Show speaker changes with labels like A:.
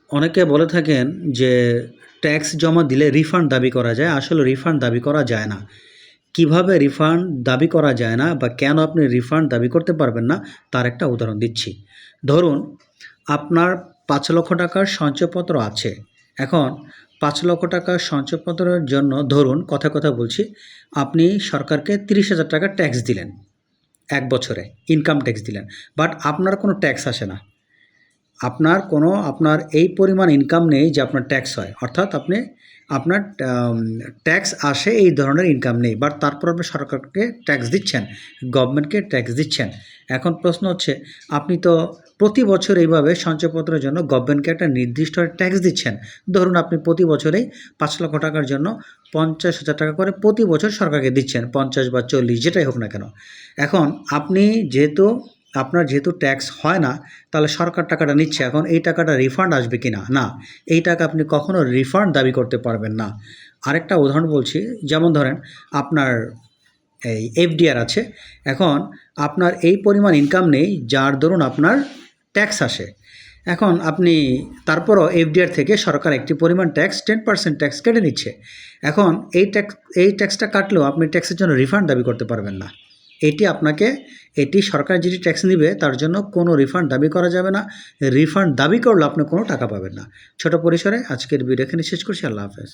A: অনেকে বলে থাকেন যে ট্যাক্স জমা দিলে রিফান্ড দাবি করা যায়। আসলে রিফান্ড দাবি করা যায় না। কিভাবে রিফান্ড দাবি করা যায় না বা কেন আপনি রিফান্ড দাবি করতে পারবেন না তার একটা উদাহরণ দিচ্ছি। ধরুন আপনার ৫,০০,০০০ টাকার সঞ্চয়পত্র আছে। এখন ৫,০০,০০০ টাকার সঞ্চয়পত্রের জন্য ধরুন কথায়, কথায় বলছি, আপনি সরকারকে ৩০,০০০ টাকা ট্যাক্স দিলেন ১ বছরে, ইনকাম ট্যাক্স দিলেন। বাট আপনার কোনো ট্যাক্স আসে না। আপনার এই পরিমাণ ইনকাম নেই যে আপনার ট্যাক্স হয়। অর্থাৎ আপনার ট্যাক্স আসে এই ধরনের ইনকাম নেই। বাট তারপর আপনি সরকারকে ট্যাক্স দিচ্ছেন, গভর্নমেন্টকে ট্যাক্স দিচ্ছেন। এখন প্রশ্ন হচ্ছে আপনি তো প্রতি বছর এইভাবে সঞ্চয়পত্রের জন্য গভর্নমেন্টকে একটা নির্দিষ্ট ট্যাক্স দিচ্ছেন। ধরুন আপনি প্রতি বছরেই ৫,০০,০০০ টাকার জন্য ৫০,০০০ টাকা করে প্রতি বছর সরকারকে দিচ্ছেন, ৫০ বা ৪০ যেটাই হোক না কেন। এখন আপনি আপনার যেহেতু ট্যাক্স হয় না, তাহলে সরকার টাকাটা নিচ্ছে। এখন এই টাকাটা রিফান্ড আসবে কি না? না, এই টাকা আপনি কখনো রিফান্ড দাবি করতে পারবেন না। আরেকটা উদাহরণ বলছি, যেমন ধরেন আপনার এই এফডিআর আছে। এখন আপনার এই পরিমাণ ইনকাম নেই যার দরুন আপনার ট্যাক্স আসে। এখন আপনি তারপরও এফডিআর থেকে সরকার একটি পরিমাণ ট্যাক্স 10% ট্যাক্স কেটে নিচ্ছে। এখন এই ট্যাক্সটা কাটলেও আপনি ট্যাক্সের জন্য রিফান্ড দাবি করতে পারবেন না। এটি সরকার যেটি ট্যাক্স নিবে তার জন্য কোনো রিফান্ড দাবি করা যাবে না। রিফান্ড দাবি করলে আপনি কোনো টাকা পাবেন না। ছোট পরিসরে আজকের ভিডিও এখানে শেষ করছি। আল্লাহ হাফেজ।